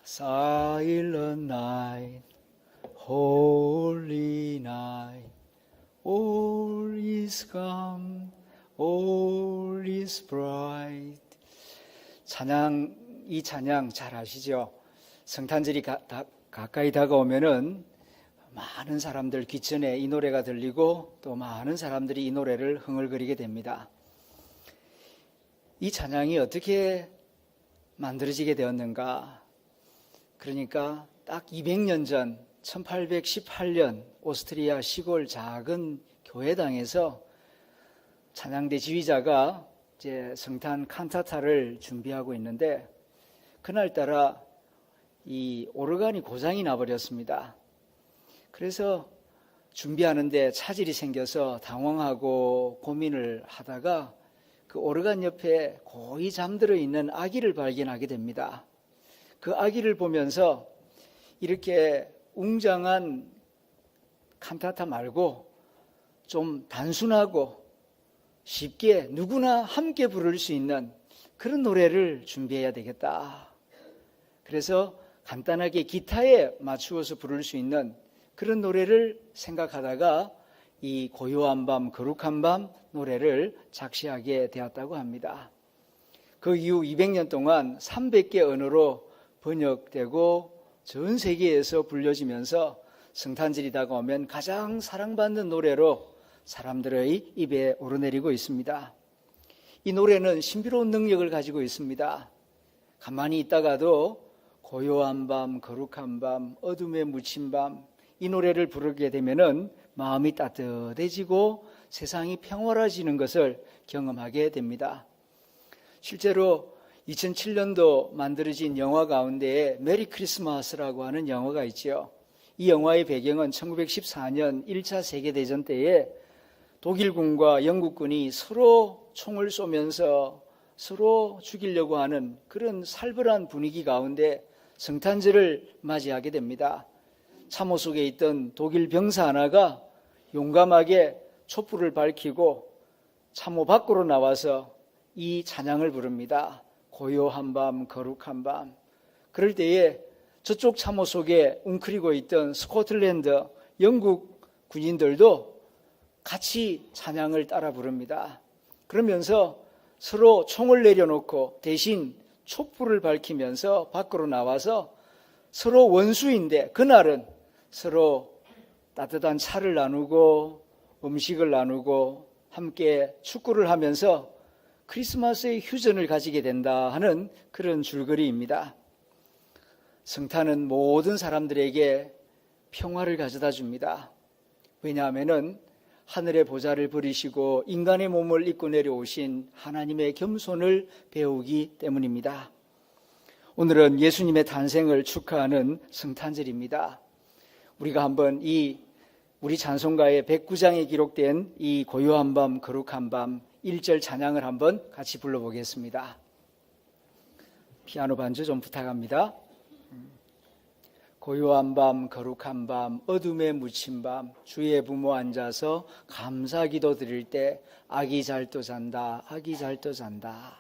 Silent night, holy night, all is calm, all is bright. 이 찬양 잘 아시죠? 성탄절이 가까이 다가오면은 많은 사람들 귀천에 이 노래가 들리고 또 많은 사람들이 이 노래를 흥얼거리게 됩니다. 이 찬양이 어떻게 만들어지게 되었는가? 그러니까 딱 200년 전 1818년 오스트리아 시골 작은 교회당에서 찬양대 지휘자가 이제 성탄 칸타타를 준비하고 있는데 그날따라 이 오르간이 고장이 나버렸습니다. 그래서 준비하는데 차질이 생겨서 당황하고 고민을 하다가 그 오르간 옆에 고이 잠들어 있는 아기를 발견하게 됩니다. 그 아기를 보면서 이렇게 웅장한 칸타타 말고 좀 단순하고 쉽게 누구나 함께 부를 수 있는 그런 노래를 준비해야 되겠다. 그래서 간단하게 기타에 맞추어서 부를 수 있는 그런 노래를 생각하다가 이 고요한 밤, 거룩한 밤 노래를 작시하게 되었다고 합니다. 그 이후 200년 동안 300개 언어로 번역되고 전 세계에서 불려지면서 성탄절이 다가오면 가장 사랑받는 노래로 사람들의 입에 오르내리고 있습니다. 이 노래는 신비로운 능력을 가지고 있습니다. 가만히 있다가도 고요한 밤, 거룩한 밤, 어둠에 묻힌 밤, 이 노래를 부르게 되면은 마음이 따뜻해지고 세상이 평화로워지는 것을 경험하게 됩니다. 실제로 2007년도 만들어진 영화 가운데에 메리 크리스마스라고 하는 영화가 있지요. 이 영화의 배경은 1914년 1차 세계대전 때에 독일군과 영국군이 서로 총을 쏘면서 서로 죽이려고 하는 그런 살벌한 분위기 가운데 성탄절을 맞이하게 됩니다. 참호 속에 있던 독일 병사 하나가 용감하게 촛불을 밝히고 참호 밖으로 나와서 이 찬양을 부릅니다. 고요한 밤, 거룩한 밤. 그럴 때에 저쪽 참호 속에 웅크리고 있던 스코틀랜드, 영국 군인들도 같이 찬양을 따라 부릅니다. 그러면서 서로 총을 내려놓고 대신 촛불을 밝히면서 밖으로 나와서 서로 원수인데 그날은 서로 따뜻한 차를 나누고 음식을 나누고 함께 축구를 하면서 크리스마스의 휴전을 가지게 된다 하는 그런 줄거리입니다. 성탄은 모든 사람들에게 평화를 가져다 줍니다. 왜냐하면 하늘의 보좌를 버리시고 인간의 몸을 입고 내려오신 하나님의 겸손을 배우기 때문입니다. 오늘은 예수님의 탄생을 축하하는 성탄절입니다. 우리가 한번 우리 찬송가의 109장에 기록된 이 고요한 밤, 거룩한 밤 1절 찬양을 한번 같이 불러보겠습니다. 피아노 반주 좀 부탁합니다. 고요한 밤, 거룩한 밤, 어둠에 묻힌 밤, 주의 부모 앉아서 감사 기도 드릴 때 아기 잘도 잔다, 아기 잘도 잔다.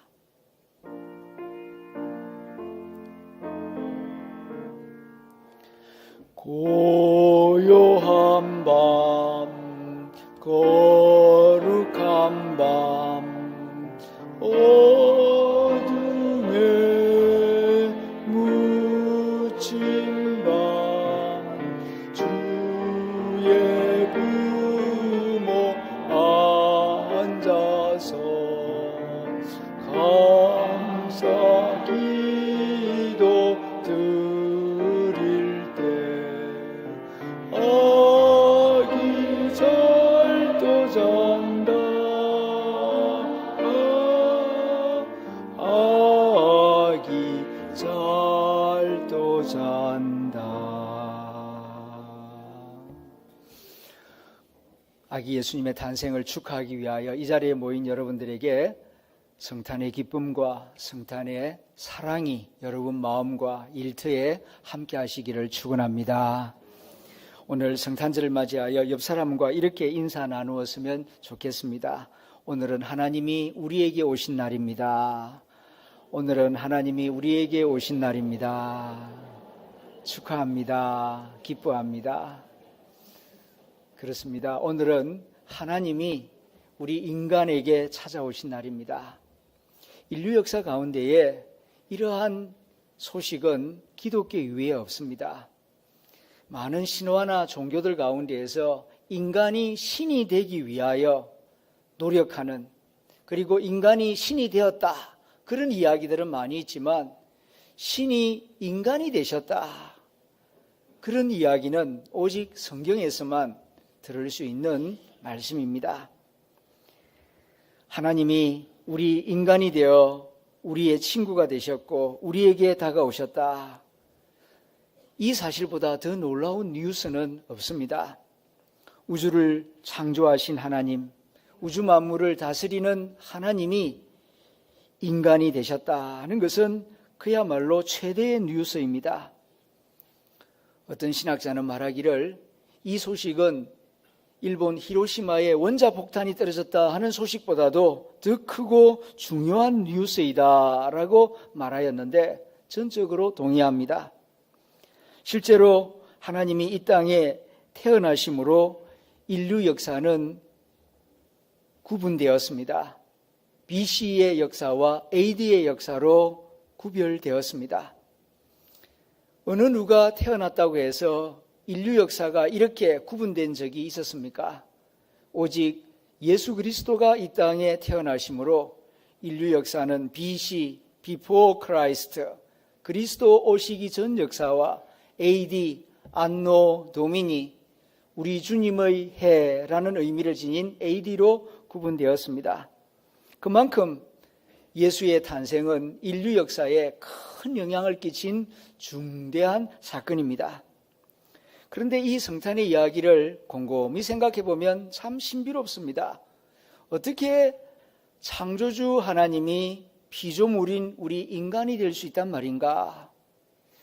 고요한 밤, 거룩한 밤, 어둠에 묻힌 밤, 주의 부모 앉아서 감사 기도 드릴 때 아기 잘도 잔다, 아기 잘도 잔다. 아기 예수님의 탄생을 축하하기 위하여 이 자리에 모인 여러분들에게 성탄의 기쁨과 성탄의 사랑이 여러분 마음과 일터에 함께 하시기를 축원합니다. 오늘 성탄절을 맞이하여 옆 사람과 이렇게 인사 나누었으면 좋겠습니다. 오늘은 하나님이 우리에게 오신 날입니다. 오늘은 하나님이 우리에게 오신 날입니다. 축하합니다. 기뻐합니다. 그렇습니다. 오늘은 하나님이 우리 인간에게 찾아오신 날입니다. 인류 역사 가운데에 이러한 소식은 기독교 이외에 없습니다. 많은 신화나 종교들 가운데에서 인간이 신이 되기 위하여 노력하는, 그리고 인간이 신이 되었다, 그런 이야기들은 많이 있지만 신이 인간이 되셨다, 그런 이야기는 오직 성경에서만 들을 수 있는 말씀입니다. 하나님이 우리 인간이 되어 우리의 친구가 되셨고 우리에게 다가오셨다. 이 사실보다 더 놀라운 뉴스는 없습니다. 우주를 창조하신 하나님, 우주 만물을 다스리는 하나님이 인간이 되셨다는 것은 그야말로 최대의 뉴스입니다. 어떤 신학자는 말하기를 이 소식은 일본 히로시마에 원자폭탄이 떨어졌다 하는 소식보다도 더 크고 중요한 뉴스이다 라고 말하였는데 전적으로 동의합니다. 실제로 하나님이 이 땅에 태어나심으로 인류 역사는 구분되었습니다. BC의 역사와 AD의 역사로 구별되었습니다. 어느 누가 태어났다고 해서 인류 역사가 이렇게 구분된 적이 있었습니까? 오직 예수 그리스도가 이 땅에 태어나심으로 인류 역사는 BC, Before Christ, 그리스도 오시기 전 역사와 AD, 안노 도미니, 우리 주님의 해라는 의미를 지닌 AD로 구분되었습니다. 그만큼 예수의 탄생은 인류 역사에 큰 영향을 끼친 중대한 사건입니다. 그런데 이 성탄의 이야기를 곰곰이 생각해 보면 참 신비롭습니다. 어떻게 창조주 하나님이 피조물인 우리 인간이 될 수 있단 말인가?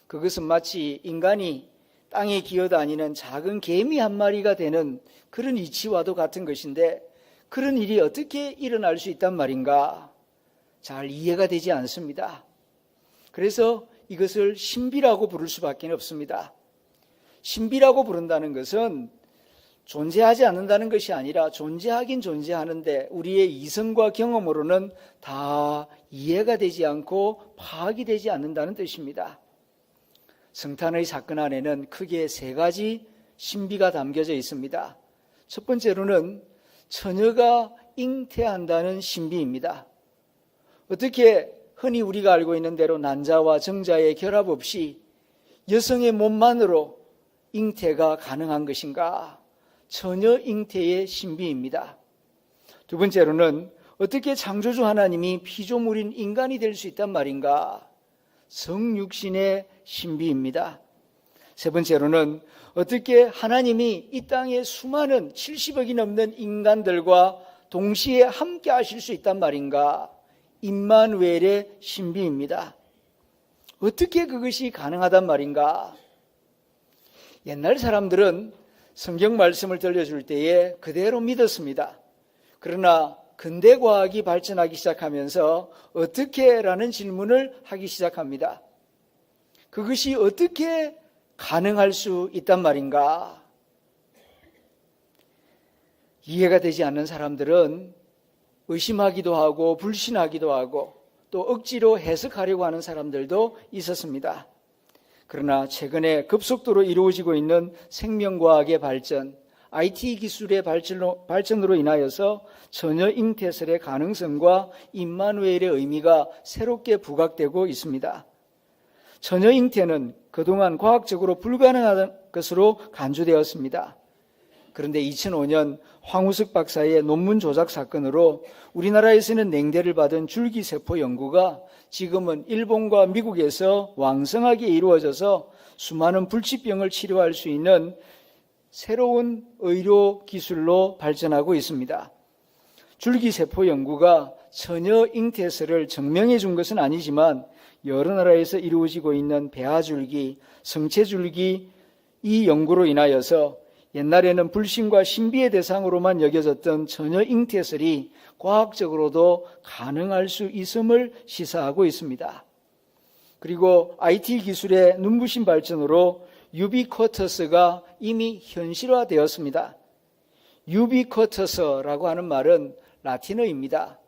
그것은 마치 인간이 땅에 기어다니는 작은 개미 한 마리가 되는 그런 이치와도 같은 것인데 그런 일이 어떻게 일어날 수 있단 말인가? 잘 이해가 되지 않습니다. 그래서 이것을 신비라고 부를 수밖에 없습니다. 신비라고 부른다는 것은 존재하지 않는다는 것이 아니라 존재하긴 존재하는데 우리의 이성과 경험으로는 다 이해가 되지 않고 파악이 되지 않는다는 뜻입니다. 성탄의 사건 안에는 크게 세 가지 신비가 담겨져 있습니다. 첫 번째로는 처녀가 잉태한다는 신비입니다. 어떻게 흔히 우리가 알고 있는 대로 난자와 정자의 결합 없이 여성의 몸만으로 잉태가 가능한 것인가? 처녀 잉태의 신비입니다. 두 번째로는 어떻게 창조주 하나님이 피조물인 인간이 될 수 있단 말인가? 성육신의 신비입니다. 세 번째로는 어떻게 하나님이 이 땅에 수많은 70억이 넘는 인간들과 동시에 함께 하실 수 있단 말인가? 임마누엘의 신비입니다. 어떻게 그것이 가능하단 말인가? 옛날 사람들은 성경 말씀을 들려줄 때에 그대로 믿었습니다. 그러나 근대 과학이 발전하기 시작하면서 어떻게라는 질문을 하기 시작합니다. 그것이 어떻게 가능할 수 있단 말인가? 이해가 되지 않는 사람들은 의심하기도 하고 불신하기도 하고 또 억지로 해석하려고 하는 사람들도 있었습니다. 그러나 최근에 급속도로 이루어지고 있는 생명과학의 발전, IT 기술의 발전으로 인하여서 처녀 잉태설의 가능성과 임마누엘의 의미가 새롭게 부각되고 있습니다. 처녀 잉태는 그동안 과학적으로 불가능한 것으로 간주되었습니다. 그런데 2005년 황우석 박사의 논문 조작 사건으로 우리나라에서는 냉대를 받은 줄기세포 연구가 지금은 일본과 미국에서 왕성하게 이루어져서 수많은 불치병을 치료할 수 있는 새로운 의료 기술로 발전하고 있습니다. 줄기세포 연구가 처녀 잉태설을 증명해 준 것은 아니지만 여러 나라에서 이루어지고 있는 배아줄기, 성체줄기 이 연구로 인하여서 옛날에는 불신과 신비의 대상으로만 여겨졌던 처녀 잉태설이 과학적으로도 가능할 수 있음을 시사하고 있습니다. 그리고 IT 기술의 눈부신 발전으로 유비쿼터스가 이미 현실화되었습니다. 유비쿼터스라고 하는 말은 라틴어입니다.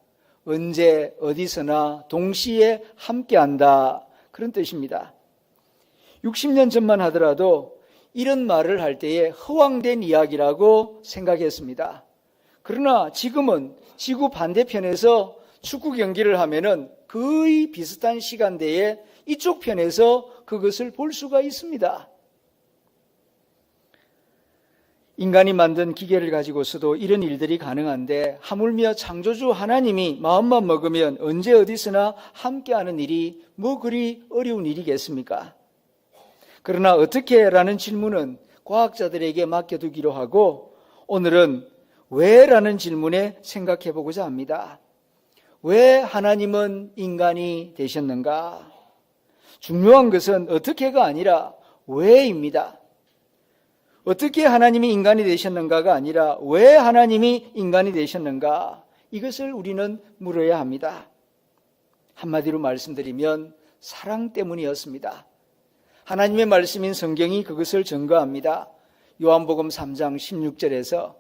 언제 어디서나 동시에 함께한다, 그런 뜻입니다. 60년 전만 하더라도 이런 말을 할 때에 허황된 이야기라고 생각했습니다. 그러나 지금은 지구 반대편에서 축구 경기를 하면은 거의 비슷한 시간대에 이쪽 편에서 그것을 볼 수가 있습니다. 인간이 만든 기계를 가지고서도 이런 일들이 가능한데 하물며 창조주 하나님이 마음만 먹으면 언제 어디서나 함께하는 일이 뭐 그리 어려운 일이겠습니까? 그러나 어떻게? 라는 질문은 과학자들에게 맡겨두기로 하고 오늘은 왜? 라는 질문에 생각해 보고자 합니다. 왜 하나님은 인간이 되셨는가? 중요한 것은 어떻게가 아니라 왜입니다. 어떻게 하나님이 인간이 되셨는가가 아니라 왜 하나님이 인간이 되셨는가? 이것을 우리는 물어야 합니다. 한마디로 말씀드리면 사랑 때문이었습니다. 하나님의 말씀인 성경이 그것을 증거합니다. 요한복음 3장 16절에서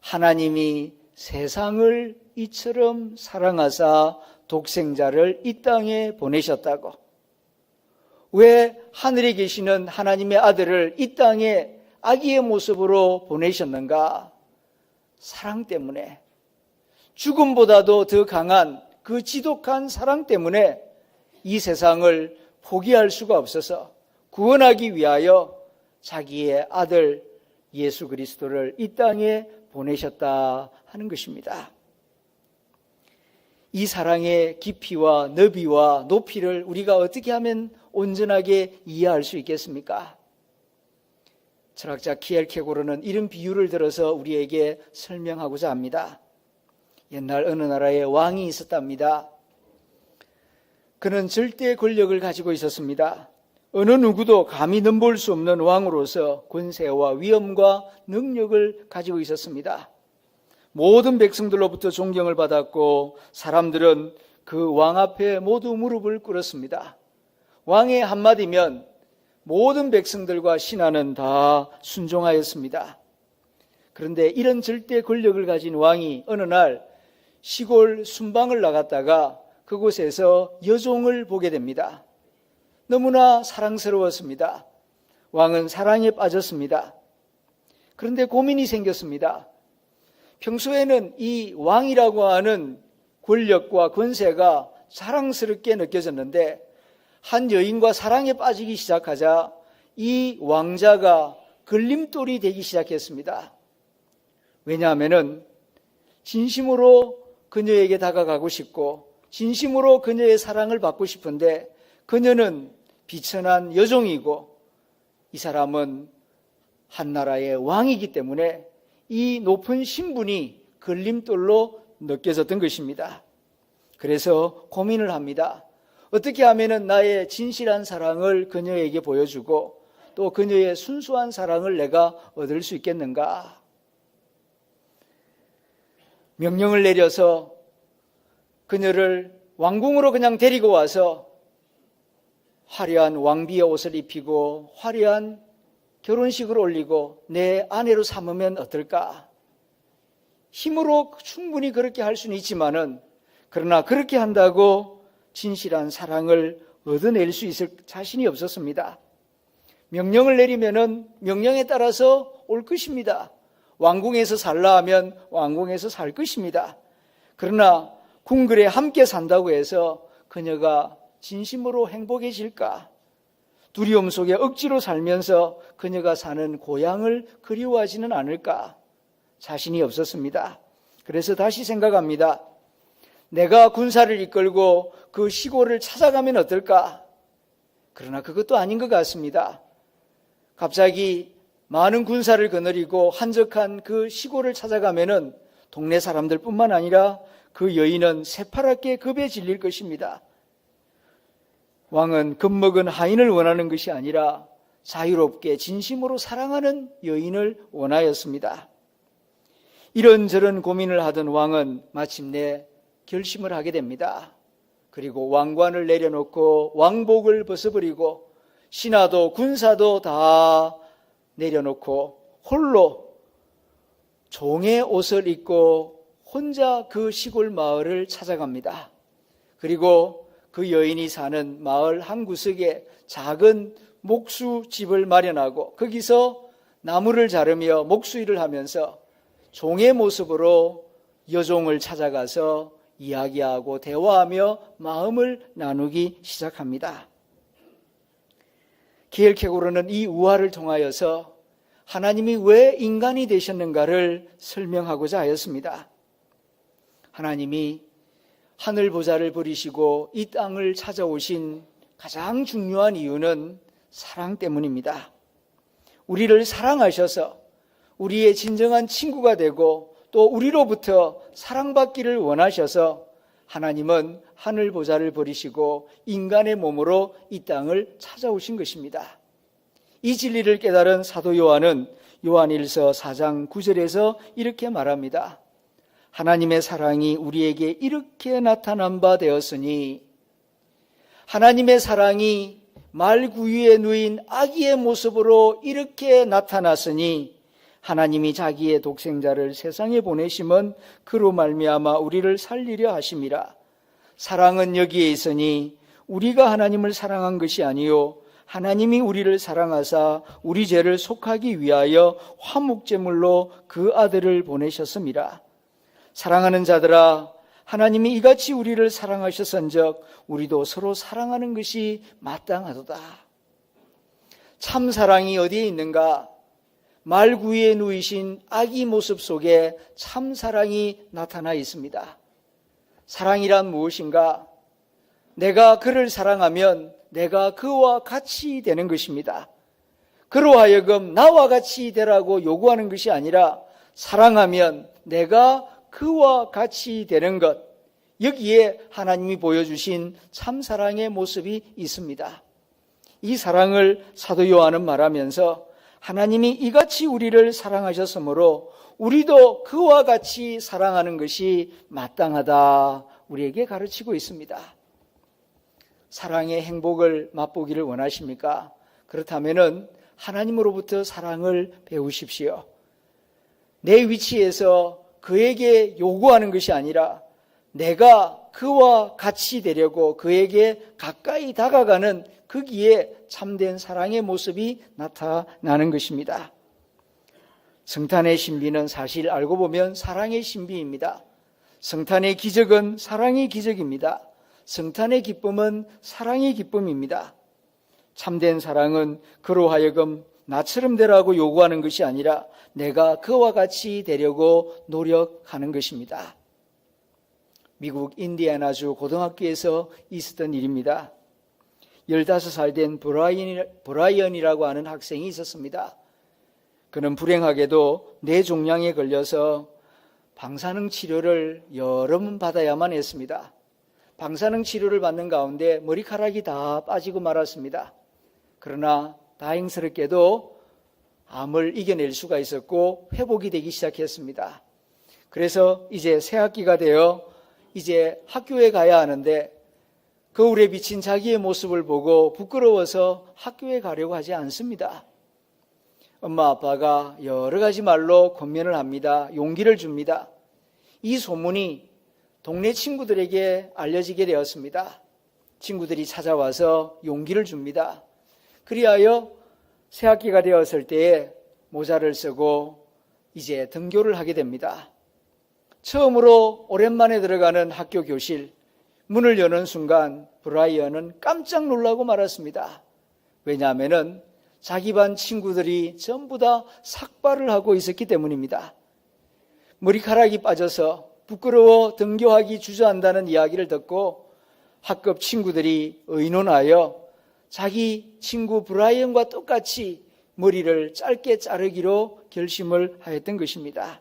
하나님이 세상을 이처럼 사랑하사 독생자를 이 땅에 보내셨다고. 왜 하늘에 계시는 하나님의 아들을 이 땅에 아기의 모습으로 보내셨는가? 사랑 때문에, 죽음보다도 더 강한 그 지독한 사랑 때문에 이 세상을 포기할 수가 없어서 구원하기 위하여 자기의 아들 예수 그리스도를 이 땅에 보내셨다 하는 것입니다. 이 사랑의 깊이와 너비와 높이를 우리가 어떻게 하면 온전하게 이해할 수 있겠습니까? 철학자 키엘케고르는 이런 비유를 들어서 우리에게 설명하고자 합니다. 옛날 어느 나라에 왕이 있었답니다. 그는 절대 권력을 가지고 있었습니다. 어느 누구도 감히 넘볼 수 없는 왕으로서 권세와 위엄과 능력을 가지고 있었습니다. 모든 백성들로부터 존경을 받았고 사람들은 그 왕 앞에 모두 무릎을 꿇었습니다. 왕의 한마디면 모든 백성들과 신하는 다 순종하였습니다. 그런데 이런 절대 권력을 가진 왕이 어느 날 시골 순방을 나갔다가 그곳에서 여종을 보게 됩니다. 너무나 사랑스러웠습니다. 왕은 사랑에 빠졌습니다. 그런데 고민이 생겼습니다. 평소에는 이 왕이라고 하는 권력과 권세가 사랑스럽게 느껴졌는데 한 여인과 사랑에 빠지기 시작하자 이 왕자가 걸림돌이 되기 시작했습니다. 왜냐하면 진심으로 그녀에게 다가가고 싶고 진심으로 그녀의 사랑을 받고 싶은데 그녀는 비천한 여종이고 이 사람은 한 나라의 왕이기 때문에 이 높은 신분이 걸림돌로 느껴졌던 것입니다. 그래서 고민을 합니다. 어떻게 하면 나의 진실한 사랑을 그녀에게 보여주고 또 그녀의 순수한 사랑을 내가 얻을 수 있겠는가? 명령을 내려서 그녀를 왕궁으로 그냥 데리고 와서 화려한 왕비의 옷을 입히고 화려한 결혼식을 올리고 내 아내로 삼으면 어떨까? 힘으로 충분히 그렇게 할 수는 있지만은 그러나 그렇게 한다고 진실한 사랑을 얻어낼 수 있을 자신이 없었습니다. 명령을 내리면은 명령에 따라서 올 것입니다. 왕궁에서 살라 하면 왕궁에서 살 것입니다. 그러나 궁궐에 함께 산다고 해서 그녀가 진심으로 행복해질까? 두려움 속에 억지로 살면서 그녀가 사는 고향을 그리워하지는 않을까? 자신이 없었습니다. 그래서 다시 생각합니다. 내가 군사를 이끌고 그 시골을 찾아가면 어떨까? 그러나 그것도 아닌 것 같습니다. 갑자기 많은 군사를 거느리고 한적한 그 시골을 찾아가면은 동네 사람들뿐만 아니라 그 여인은 새파랗게 겁에 질릴 것입니다. 왕은 겁먹은 하인을 원하는 것이 아니라 자유롭게 진심으로 사랑하는 여인을 원하였습니다. 이런저런 고민을 하던 왕은 마침내 결심을 하게 됩니다. 그리고 왕관을 내려놓고 왕복을 벗어버리고 신하도 군사도 다 내려놓고 홀로 종의 옷을 입고 혼자 그 시골 마을을 찾아갑니다. 그리고 그 여인이 사는 마을 한 구석에 작은 목수집을 마련하고 거기서 나무를 자르며 목수일을 하면서 종의 모습으로 여종을 찾아가서 이야기하고 대화하며 마음을 나누기 시작합니다. 기엘케고르는 이 우화를 통하여서 하나님이 왜 인간이 되셨는가를 설명하고자 하였습니다. 하나님이 하늘 보좌를 버리시고 이 땅을 찾아오신 가장 중요한 이유는 사랑 때문입니다. 우리를 사랑하셔서 우리의 진정한 친구가 되고 또 우리로부터 사랑받기를 원하셔서 하나님은 하늘 보좌를 버리시고 인간의 몸으로 이 땅을 찾아오신 것입니다. 이 진리를 깨달은 사도 요한은 요한일서 4장 9절에서 이렇게 말합니다. 하나님의 사랑이 우리에게 이렇게 나타난 바 되었으니 하나님의 사랑이 말구유에 누인 아기의 모습으로 이렇게 나타났으니 하나님이 자기의 독생자를 세상에 보내심은 그로 말미암아 우리를 살리려 하심이라. 사랑은 여기에 있으니 우리가 하나님을 사랑한 것이 아니요 하나님이 우리를 사랑하사 우리 죄를 속하기 위하여 화목제물로 그 아들을 보내셨음이라. 사랑하는 자들아, 하나님이 이같이 우리를 사랑하셨은즉 우리도 서로 사랑하는 것이 마땅하도다. 참 사랑이 어디에 있는가? 말구유에 누이신 아기 모습 속에 참 사랑이 나타나 있습니다. 사랑이란 무엇인가? 내가 그를 사랑하면 내가 그와 같이 되는 것입니다. 그로 하여금 나와 같이 되라고 요구하는 것이 아니라 사랑하면 내가 그와 같이 되는 것, 여기에 하나님이 보여주신 참사랑의 모습이 있습니다. 이 사랑을 사도 요한은 말하면서 하나님이 이같이 우리를 사랑하셨으므로 우리도 그와 같이 사랑하는 것이 마땅하다 우리에게 가르치고 있습니다. 사랑의 행복을 맛보기를 원하십니까? 그렇다면 하나님으로부터 사랑을 배우십시오. 내 위치에서 그에게 요구하는 것이 아니라 내가 그와 같이 되려고 그에게 가까이 다가가는 거기에 참된 사랑의 모습이 나타나는 것입니다. 성탄의 신비는 사실 알고 보면 사랑의 신비입니다. 성탄의 기적은 사랑의 기적입니다. 성탄의 기쁨은 사랑의 기쁨입니다. 참된 사랑은 그로 하여금 나처럼 되라고 요구하는 것이 아니라 내가 그와 같이 되려고 노력하는 것입니다. 미국 인디애나주 고등학교에서 있었던 일입니다. 15살 된 브라이언이라고 하는 학생이 있었습니다. 그는 불행하게도 뇌종양에 걸려서 방사능 치료를 여러 번 받아야만 했습니다. 방사능 치료를 받는 가운데 머리카락이 다 빠지고 말았습니다. 그러나 다행스럽게도 암을 이겨낼 수가 있었고 회복이 되기 시작했습니다. 그래서 이제 새학기가 되어 이제 학교에 가야 하는데 거울에 비친 자기의 모습을 보고 부끄러워서 학교에 가려고 하지 않습니다. 엄마 아빠가 여러 가지 말로 권면을 합니다. 용기를 줍니다. 이 소문이 동네 친구들에게 알려지게 되었습니다. 친구들이 찾아와서 용기를 줍니다. 그리하여 새학기가 되었을 때에 모자를 쓰고 이제 등교를 하게 됩니다. 처음으로 오랜만에 들어가는 학교 교실, 문을 여는 순간 브라이언은 깜짝 놀라고 말았습니다. 왜냐하면 자기 반 친구들이 전부 다 삭발을 하고 있었기 때문입니다. 머리카락이 빠져서 부끄러워 등교하기 주저한다는 이야기를 듣고 학급 친구들이 의논하여 자기 친구 브라이언과 똑같이 머리를 짧게 자르기로 결심을 하였던 것입니다.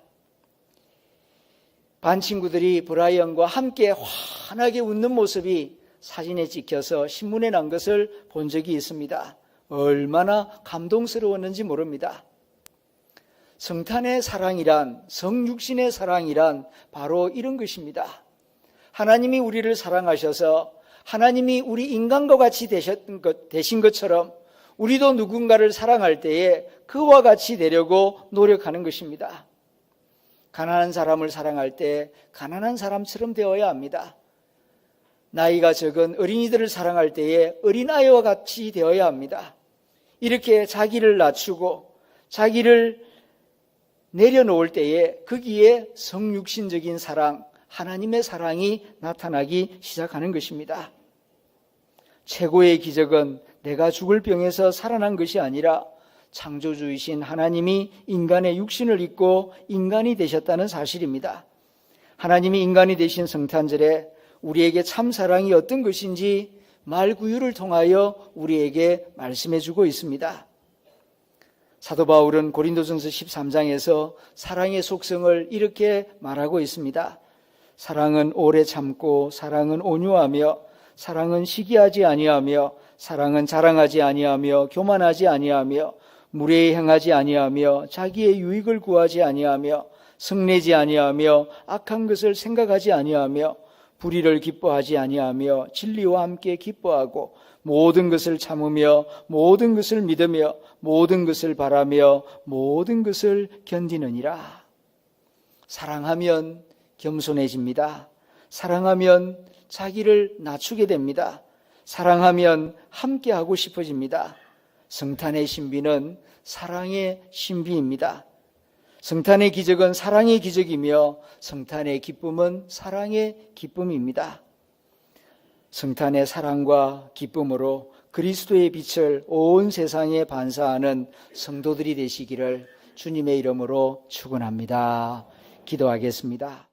반 친구들이 브라이언과 함께 환하게 웃는 모습이 사진에 찍혀서 신문에 난 것을 본 적이 있습니다. 얼마나 감동스러웠는지 모릅니다. 성탄의 사랑이란, 성육신의 사랑이란 바로 이런 것입니다. 하나님이 우리를 사랑하셔서 하나님이 우리 인간과 같이 되신 것처럼 우리도 누군가를 사랑할 때에 그와 같이 되려고 노력하는 것입니다. 가난한 사람을 사랑할 때 가난한 사람처럼 되어야 합니다. 나이가 적은 어린이들을 사랑할 때에 어린아이와 같이 되어야 합니다. 이렇게 자기를 낮추고 자기를 내려놓을 때에 거기에 성육신적인 사랑, 하나님의 사랑이 나타나기 시작하는 것입니다. 최고의 기적은 내가 죽을 병에서 살아난 것이 아니라 창조주이신 하나님이 인간의 육신을 입고 인간이 되셨다는 사실입니다. 하나님이 인간이 되신 성탄절에 우리에게 참 사랑이 어떤 것인지 말구유를 통하여 우리에게 말씀해 주고 있습니다. 사도 바울은 고린도전서 13장에서 사랑의 속성을 이렇게 말하고 있습니다. 사랑은 오래 참고, 사랑은 온유하며, 사랑은 시기하지 아니하며, 사랑은 자랑하지 아니하며, 교만하지 아니하며, 무례히 행하지 아니하며, 자기의 유익을 구하지 아니하며, 성내지 아니하며, 악한 것을 생각하지 아니하며, 불의를 기뻐하지 아니하며, 진리와 함께 기뻐하고, 모든 것을 참으며, 모든 것을 믿으며, 모든 것을 바라며, 모든 것을 견디느니라. 사랑하면 겸손해집니다. 사랑하면 자기를 낮추게 됩니다. 사랑하면 함께하고 싶어집니다. 성탄의 신비는 사랑의 신비입니다. 성탄의 기적은 사랑의 기적이며 성탄의 기쁨은 사랑의 기쁨입니다. 성탄의 사랑과 기쁨으로 그리스도의 빛을 온 세상에 반사하는 성도들이 되시기를 주님의 이름으로 축원합니다. 기도하겠습니다.